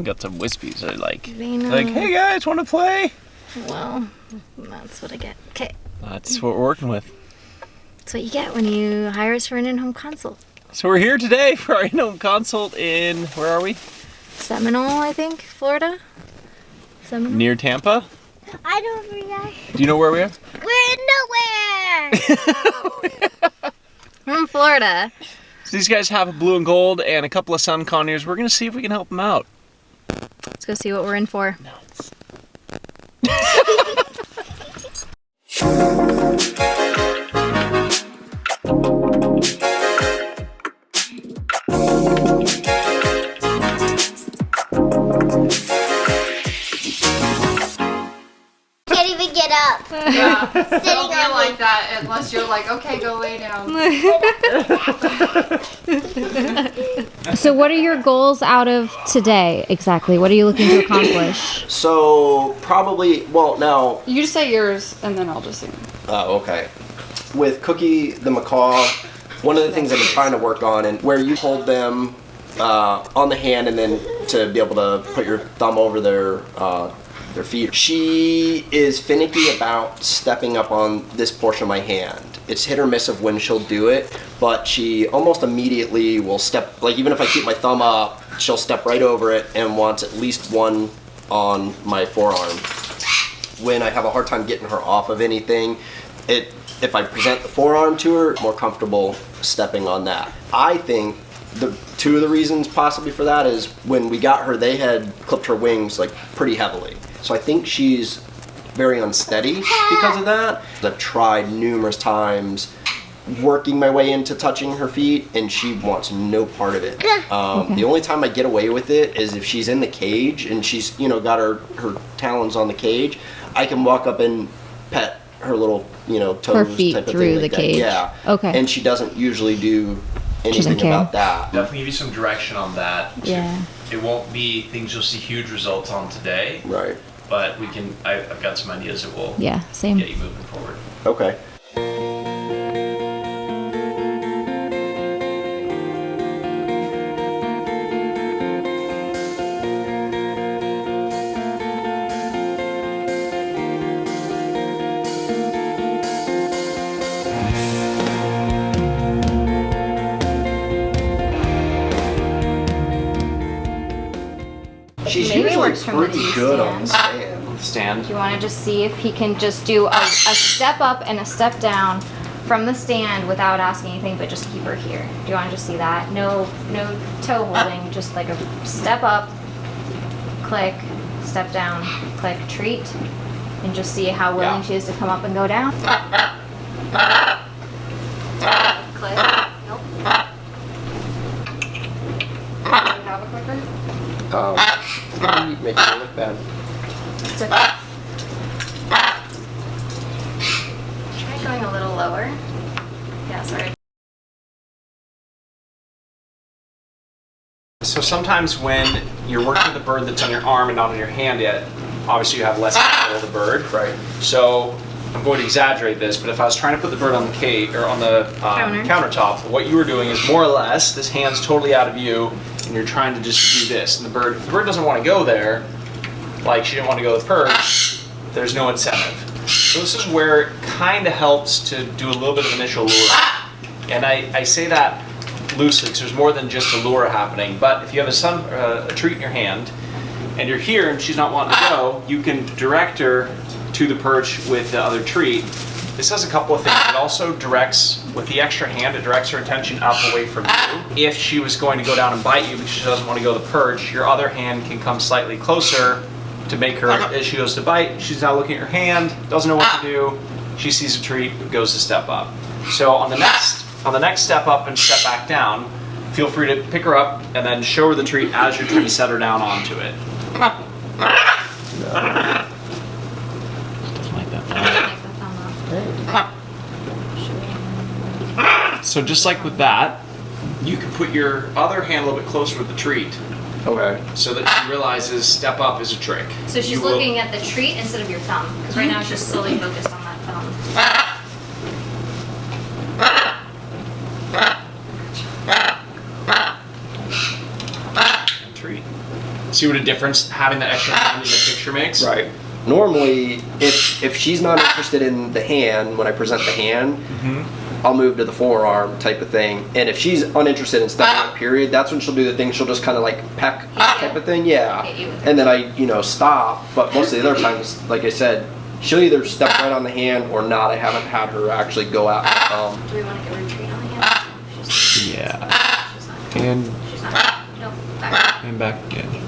got some wispies. They're like, They know. like, hey guys, want to play? Well, that's what I get. Okay. That's what we're working with. That's what you get when you hire us for an in-home consult. So we're here today for our in-home consult in, where are we? Seminole, I think, Florida. Seminole. Near Tampa? I don't know. Do you know where we are? We're nowhere. We're in Florida. So these guys have a blue and gold and a couple of sun conures. We're gonna see if we can help them out. Let's go see what we're in for. Nuts. Can't even get up. Yeah, Sitting don't be on like me. that unless you're like, okay, go lay down. So what are your goals out of today exactly? What are you looking to accomplish? So probably, well now, You just say yours, and then I'll just sing. oh okay. With Cookie the Macaw, one of the things I've been trying to work on, and where you hold them on the hand and then to be able to put your thumb over their feet. She is finicky about stepping up on this portion of my hand. It's hit or miss of when she'll do it, but she almost immediately will step, like even if I keep my thumb up, she'll step right over it and wants at least one on my forearm. When I have a hard time getting her off of anything, if I present the forearm to her, more comfortable stepping on that. I think two of the reasons possibly for that is when we got her, they had clipped her wings like pretty heavily. So I think she's very unsteady because of that. I've tried numerous times working my way into touching her feet and she wants no part of it. The only time I get away with it is if she's in the cage and she's, you know, got her talons on the cage, I can walk up and pet her little, you know, toes Her feet type of through thing the like that. cage. Yeah. Okay. And she doesn't usually do doesn't anything care. about that. Definitely give you some direction on that. Yeah. It won't be things you'll see huge results on today, Right. but we can. I've got some ideas that will Yeah, same. get you moving forward. Okay. She's Maybe it usually works from the pretty good on the stand. stand. Stand. Do you want to just see if he can just do a step up and a step down from the stand without asking anything, but just keep her here? Do you want to just see that? No toe holding, just like a step up, click, step down, click, treat, and just see how willing she is to come up and go down. Click. Nope. Do you have a clicker? Making it look bad. It's okay. Try going a little lower. Yeah, sorry. So sometimes when you're working with a bird that's on your arm and not on your hand yet, obviously you have less control of the bird. Right. So I'm going to exaggerate this, but if I was trying to put the bird on the cage or on the countertop, what you were doing is more or less this hand's totally out of view, and you're trying to just do this. And the bird doesn't want to go there, like she didn't want to go to the perch. There's no incentive. So this is where it kind of helps to do a little bit of initial lure. And I say that loosely because there's more than just a lure happening. But if you have a treat in your hand, and you're here and she's not wanting to go, you can direct her to the perch with the other treat. This does a couple of things. It also directs, with the extra hand, it directs her attention up away from you. If she was going to go down and bite you because she doesn't want to go to the perch, your other hand can come slightly closer to make her, as she goes to bite, she's now looking at your hand, doesn't know what to do, she sees a treat, goes to step up. So on the next step up and step back down, feel free to pick her up and then show her the treat as you're trying to set her down onto it. So just like with that, you can put your other hand a little bit closer with the treat. Okay. So that she realizes step up is a trick. So she's looking at the treat instead of your thumb, because right now she's solely focused on that thumb. Treat. See what a difference having that extra hand in the picture makes? Right. Normally, if she's not interested in the hand, when I present the hand, I'll move to the forearm type of thing. And if she's uninterested in stepping up, period, that's when she'll do the thing. She'll just kind of like peck type of thing. Yeah. And then I, stop. But most of the other times, like I said, she'll either step right on the hand or not. I haven't had her actually go out. Do we want to get her treat on the hand? Yeah. She's not. And She's not. Nope. Back. and back again.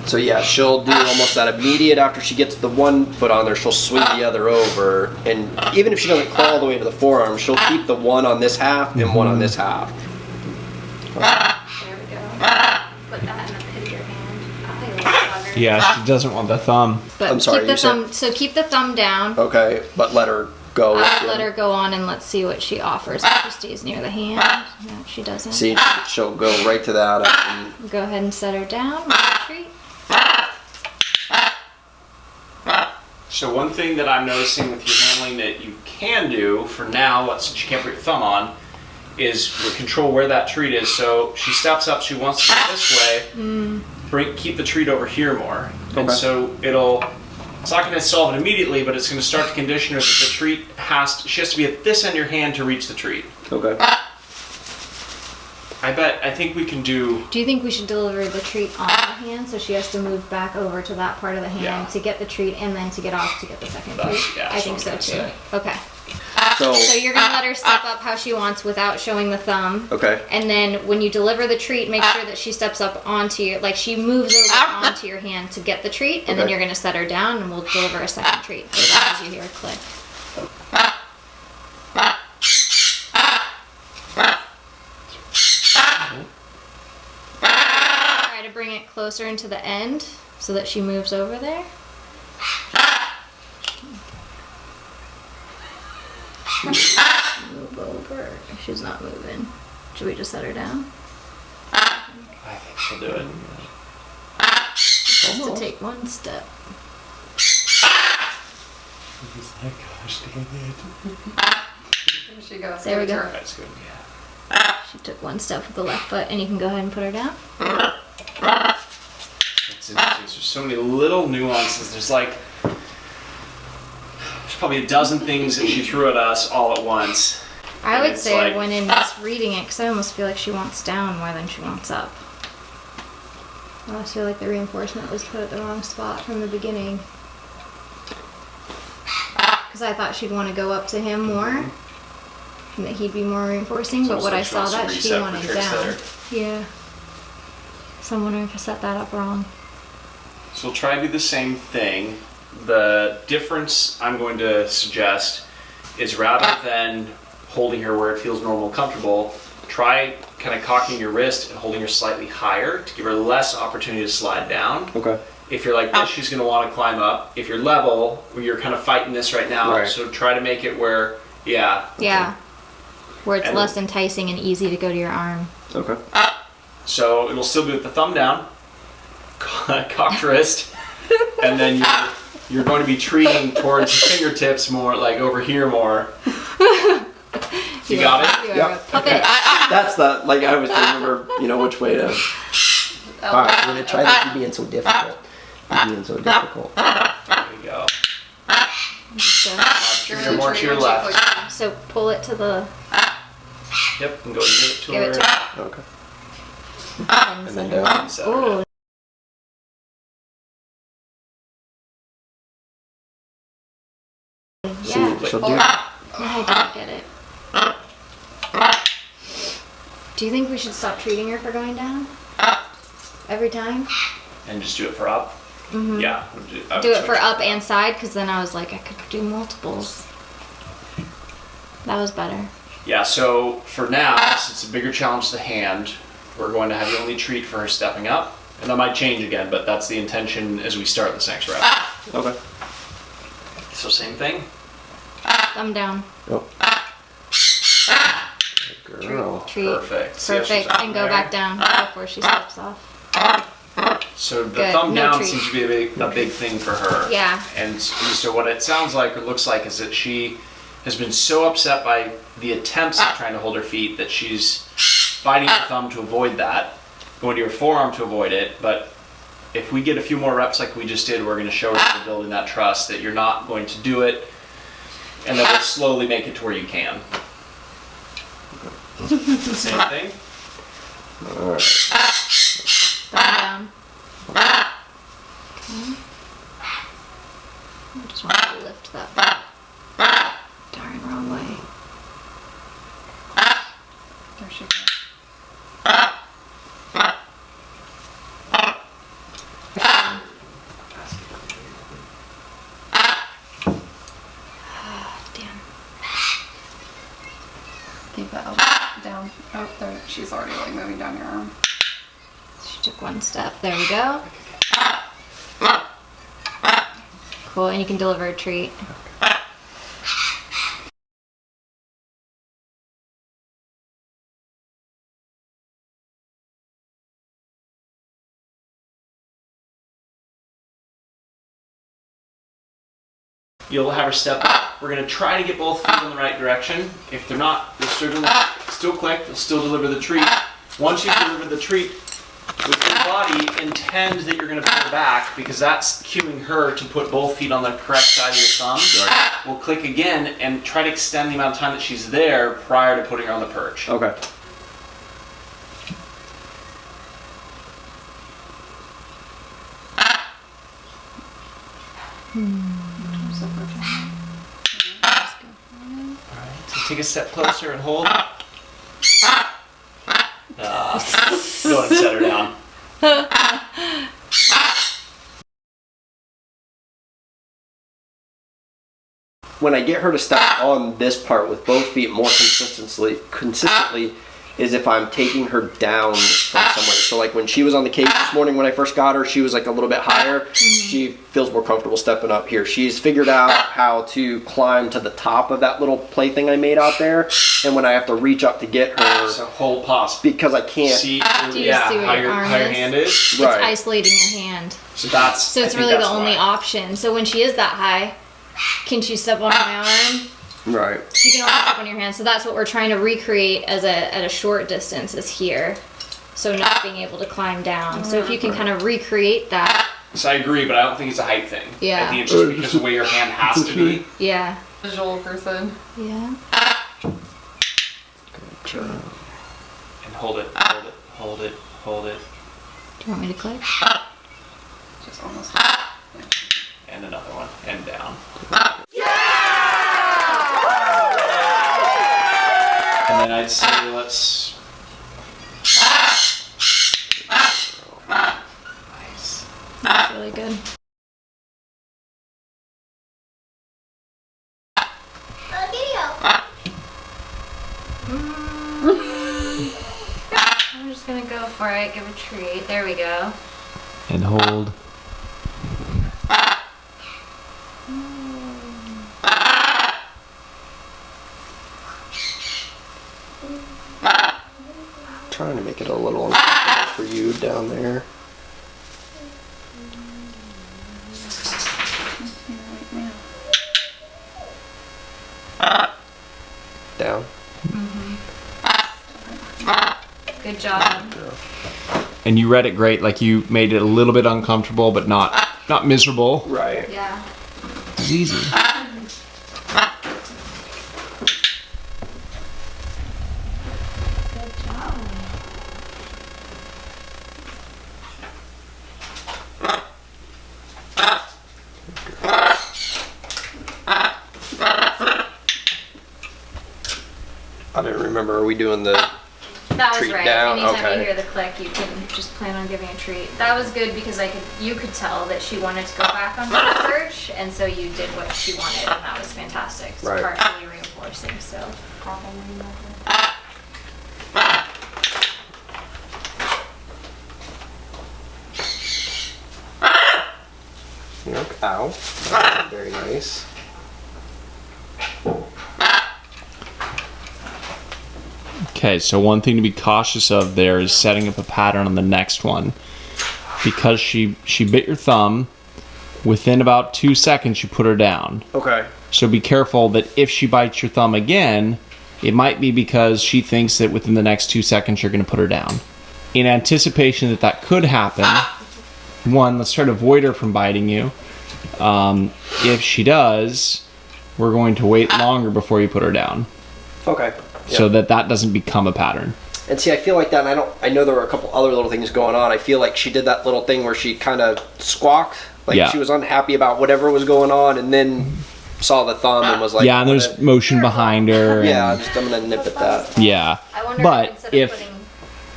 So yeah, she'll do almost that immediate after she gets the one foot on there, she'll swing the other over. And even if she doesn't crawl all the way to the forearm, she'll keep the one on this half and one on this half. There we go. Put that in the pit of your hand. I love her. Yeah, she doesn't want the thumb. But I'm sorry, keep the you said- thumb. So keep the thumb down. Okay, but let her go. Let her go on and let's see what she offers. If she stays near the hand. No, she doesn't. See, she'll go right to that. And Go ahead and set her down with the treat. So one thing that I'm noticing with your handling that you can do for now, since you can't put your thumb on, is control where that treat is. So she steps up, she wants to go this way, keep the treat over here more. And so it's not going to solve it immediately, but it's going to start to condition her that the treat she has to be at this end of your hand to reach the treat. okay. I think we can do. Do you think we should deliver the treat on the hand so she has to move back over to that part of the hand Yeah. to get the treat and then to get off to get the second treat? Yeah, I think so that's too. what I'm Okay. So So you're gonna let her step up how she wants without showing the thumb. okay. And then when you deliver the treat, make sure that she steps up onto your, like she moves over onto your hand to get the treat, and then Okay. you're gonna set her down and we'll deliver a second treat as long as you hear a click. Try to bring it closer into the end so that she moves over there. Move over. She's not moving. Should we just set her down? I think she'll do it. Just to take one step. There she goes. There we go. That's good. She took one step with the left foot, and you can go ahead and put her down. It's interesting. There's so many little nuances. There's probably a dozen things that she threw at us all at once. I And would it's say like- when in misreading it, because I almost feel like she wants down more than she wants up. I almost feel like the reinforcement was put at the wrong spot from the beginning. Because I thought she'd want to go up to him more, and that he'd be more reinforcing, but almost what like I she saw wants to that she reset for wanted tricks down. there. Yeah. So I'm wondering if I set that up wrong. So we'll try to do the same thing. The difference I'm going to suggest is rather than holding her where it feels normal, comfortable, try kind of cocking your wrist and holding her slightly higher to give her less opportunity to slide down. Okay. If you're like this, she's going to want to climb up. If you're level, you're kind of fighting this right now. Right. So try to make it where, yeah. Yeah. Where it's And- less enticing and easy to go to your arm. Okay. So it'll still be with the thumb down, cocked wrist, and then you're going to be treating towards the fingertips more, like over here more. You got it? You are Yep. a puppet. That's the I was trying to remember, which way to. All right, we're gonna try that. You being so difficult. You being so difficult. There you go. You're more to your left. So pull it to the Yep, and go and give it to Give her. it to her. Okay. and then send down. her down. Set her Ooh. Yeah. She'll do. I didn't get it. Do you think we should stop treating her for going down? Every time? And just do it for up. Mm-hmm. Yeah. I would Do it switch for up and side, because then I was like, I could do multiples. That was better. Yeah, so for now, since it's a bigger challenge to the hand, we're going to have you only treat for her stepping up. And that might change again, but that's the intention as we start this next rep. Okay. So same thing. Thumb down. Oh. Girl. Treat. Perfect. See how she's Perfect. up And go there? back down before she steps off. So the Good. thumb No down treat. seems to be a big thing for her. Yeah. And so what it sounds like or looks like is that she has been so upset by the attempts of trying to hold her feet that she's biting her thumb to avoid that. go into your forearm to avoid it, but if we get a few more reps like we just did, we're going to show her that we're building that trust that you're not going to do it, and that we'll slowly make it to where you can. Same thing. All right. Thumb down. Okay. I just want to lift that. Darn, wrong way. There she goes. Damn. Keep that elbow down. Oh, there. She's already like moving down your arm. She took one step. There we go. Cool, and you can deliver a treat. You'll have her step up. We're going to try to get both feet in the right direction. If they're not, you'll still click, you'll still deliver the treat. Once you've delivered the treat, with your body, intend that you're going to pull her back, because that's cueing her to put both feet on the correct side of your thumb. Right. We'll click again and try to extend the amount of time that she's there prior to putting her on the perch. Okay. Alright, so take a step closer and hold. Go and set her down. When I get her to step on this part with both feet more consistently is if I'm taking her down from somewhere. So like when she was on the cage this morning when I first got her, she was like a little bit higher. She feels more comfortable stepping up here. She's figured out how to climb to the top of that little plaything I made out there. And when I have to reach up to get her, So hold pause. because I can't. See, Do you see where how your your arm hand is. It's Right. isolating your hand. So that's. So it's I think really the that's only why. option. So when she is that high, can she step on my arm? Right. She can only step on your hand. So that's what we're trying to recreate as at a short distance is here. So not being able to climb down. So if you can kind of recreate that. So I agree, but I don't think it's a height thing. Yeah. I think it's just because of the way your hand has to be. Yeah. Visual person. Yeah. And hold it, hold it, hold it, hold it. Do you want me to click? Just almost. And another one. And down. And then I'd say let's. Nice. That's really good. I'm just gonna go for it, give a treat. There we go. And hold. Trying to make it a little uncomfortable for you down there. Down. Good job. And you read it great, like you made it a little bit uncomfortable, but not miserable. Right. Yeah. It's easy. Good job. I didn't remember. Are we doing the That was treat right. down? Anytime Okay. you hear the click, you can just plan on giving a treat. That was good because you could tell that she wanted to go back onto the perch, and so you did what she wanted, and that was fantastic. It's Right. partially reinforcing, so. Ow. Very nice. Okay, so one thing to be cautious of there is setting up a pattern on the next one. Because she bit your thumb, within about 2 seconds you put her down. Okay. So be careful that if she bites your thumb again, it might be because she thinks that within the next 2 seconds you're going to put her down. in anticipation that that could happen, one, let's try to avoid her from biting you. If she does, we're going to wait longer before you put her down. Okay. So that doesn't become a pattern. And see, I feel like that, and I know there were a couple other little things going on. I feel like she did that little thing where she kind of squawked, like she was unhappy about whatever was going on, and then saw the thumb and was like, yeah, and there's motion behind her. Yeah, I'm gonna nip at that. Yeah. I wonder but if instead of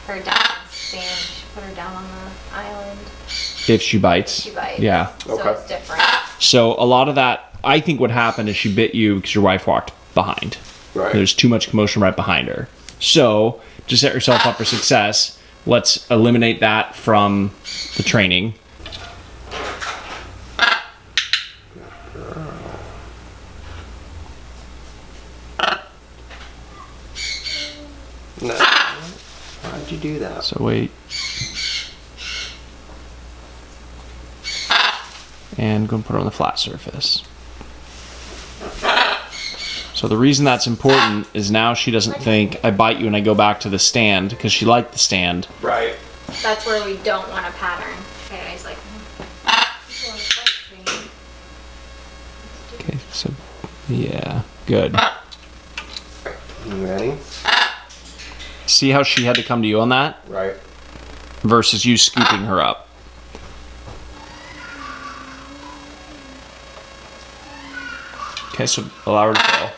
putting her down on the stand, she should put her down on the island. If she bites. She bites. Yeah. So it's different. So a lot of that, I think what happened is she bit you because your wife walked behind. Right. There's too much commotion right behind her. So to set yourself up for success, let's eliminate that from the training. No. Why'd you do that? So wait. And go and put it on the flat surface. So the reason that's important is now she doesn't think I bite you and I go back to the stand because she liked the stand. Right. That's where we don't want a pattern. Okay, he's like. Okay, so yeah, good. You ready? See how she had to come to you on that? Right. Versus you scooping her up. Okay, so allow her to fail.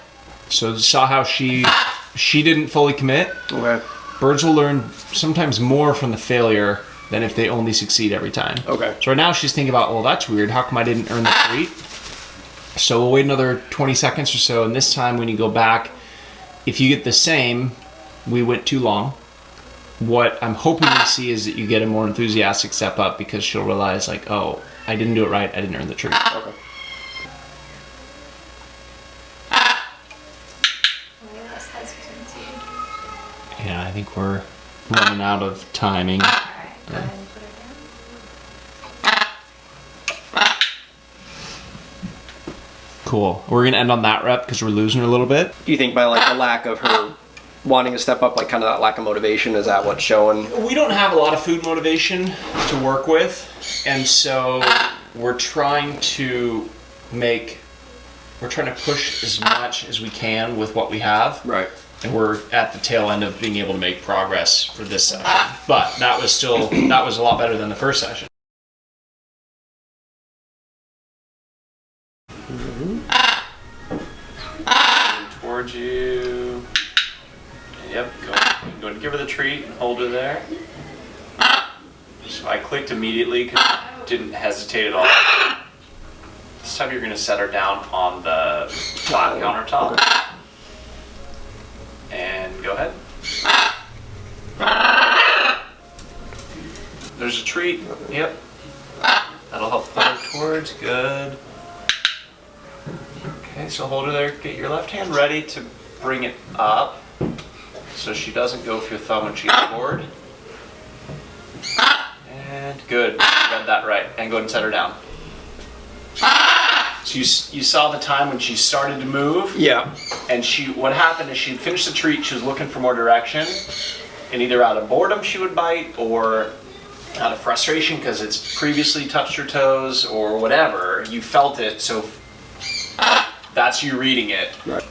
So saw how she didn't fully commit. Okay. Birds will learn sometimes more from the failure than if they only succeed every time. Okay. So right now she's thinking about, well, that's weird. How come I didn't earn the treat? So we'll wait another 20 seconds or so, and this time when you go back, if you get the same, we went too long. What I'm hoping to see is that you get a more enthusiastic step up because she'll realize, like, oh, I didn't do it right. I didn't earn the treat. Okay. Yeah, I think we're running out of timing. Alright, go ahead and put her down. Cool. We're gonna end on that rep because we're losing her a little bit. Do you think by like the lack of her wanting to step up, like kind of that lack of motivation, is that what's showing? We don't have a lot of food motivation to work with, and so we're trying to push as much as we can with what we have. Right. And we're at the tail end of being able to make progress for this session. But that was a lot better than the first session. Towards you. Yep, go and give her the treat and hold her there. So I clicked immediately because I didn't hesitate at all. This time you're going to set her down on the flat countertop. Okay. And go ahead. There's a treat. Yep. That'll help pull her towards. Good. Okay, so hold her there. Get your left hand ready to bring it up so she doesn't go with your thumb when she's bored. And good. You read that right. And go ahead and set her down. So you saw the time when she started to move. Yeah. And what happened is she'd finished the treat, she was looking for more direction, and either out of boredom she would bite, or out of frustration because it's previously touched her toes, or whatever, you felt it, so that's you reading it. Right.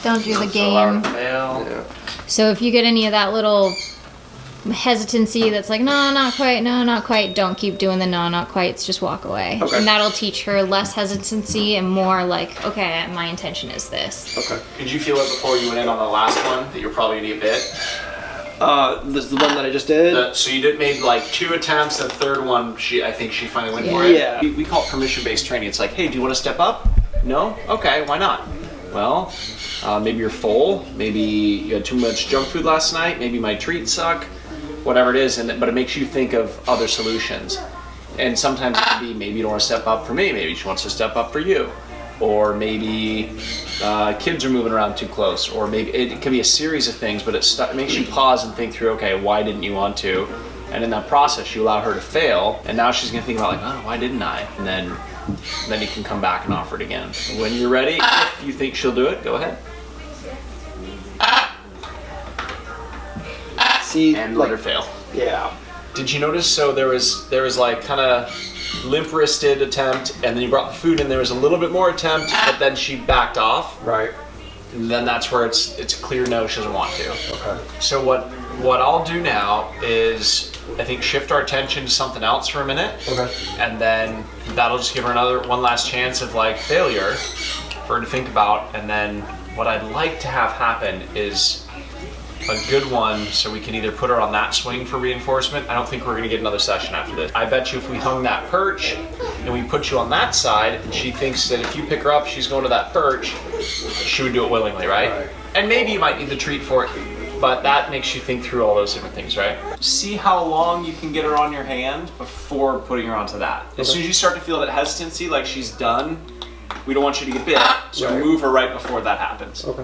Don't do the So allow her game. to fail. Yeah. So if you get any of that little hesitancy that's like, no, not quite, don't keep doing the no, not quite, just walk away. Okay. And that'll teach her less hesitancy and more like, okay, my intention is this. Okay. Did you feel it before you went in on the last one, that you're probably going to get bit? This is the one that I just did? So you made like 2 attempts, the third one, I think she finally went for it. Yeah. We call it permission-based training. It's like, hey, do you want to step up? No? Okay, why not? Well, maybe you're full, maybe you had too much junk food last night, maybe my treats suck, whatever it is, but it makes you think of other solutions. And sometimes it can be, maybe you don't want to step up for me, maybe she wants to step up for you. Or maybe kids are moving around too close, or maybe it can be a series of things, but it makes you pause and think through, okay, why didn't you want to? And in that process, you allow her to fail, and now she's gonna think about like, oh, why didn't I? And then you can come back and offer it again. When you're ready, if you think she'll do it, go ahead. see, and like, let her fail. yeah. Did you notice? So there was like kind of limp-wristed attempt, and then you brought the food in. There was a little bit more attempt, but then she backed off. Right. And then that's where it's a clear no. She doesn't want to. Okay. So what I'll do now is I think shift our attention to something else for a minute. Okay. And then that'll just give her one last chance of like failure for her to think about. And then what I'd like to have happen is a good one, so we can either put her on that swing for reinforcement. I don't think we're gonna get another session after this. I bet you if we hung that perch and we put you on that side, and she thinks that if you pick her up, she's going to that perch, she would do it willingly, right? And maybe you might need the treat for it, but that makes you think through all those different things, right? See how long you can get her on your hand before putting her onto that. As soon as you start to feel that hesitancy, like she's done, we don't want you to get bit, so move her right before that happens. Okay.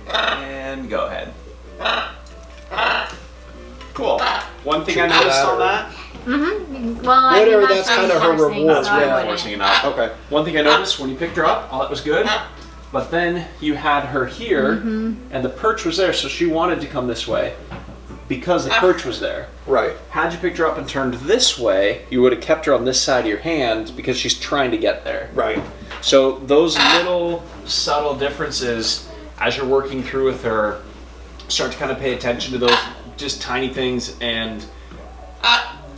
And go ahead. Cool. One thing I noticed on that. Well, I Whatever, mean, that's kind of her reinforcing, reward, so I yeah. wouldn't. Forcing enough. Okay. One thing I noticed when you picked her up, all that was good, but then you had her here, and the perch was there, so she wanted to come this way because the perch was there. Right. Had you picked her up and turned this way, you would have kept her on this side of your hand because she's trying to get there. Right. So those little subtle differences, as you're working through with her, start to kind of pay attention to those just tiny things, and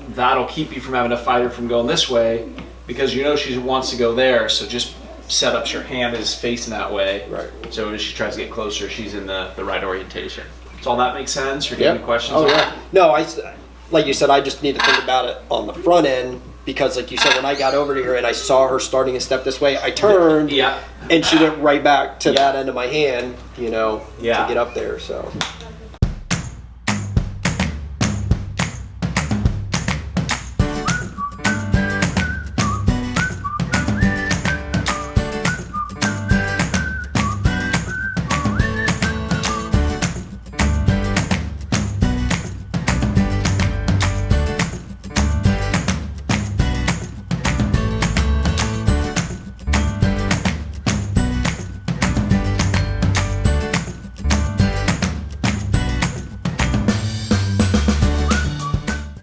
that'll keep you from having to fight her from going this way because you know she wants to go there. So just set up your hand is facing that way. Right. So as she tries to get closer, she's in the right orientation. Does all that make sense? Or do you have any questions? Oh on yeah. No, like you said, I just need to think about it on the front end because, like you said, when I got over to her and I saw her starting to step this way, I turned. Yeah. And she went right back to that end of my hand, you know, Yeah. to get up there. So.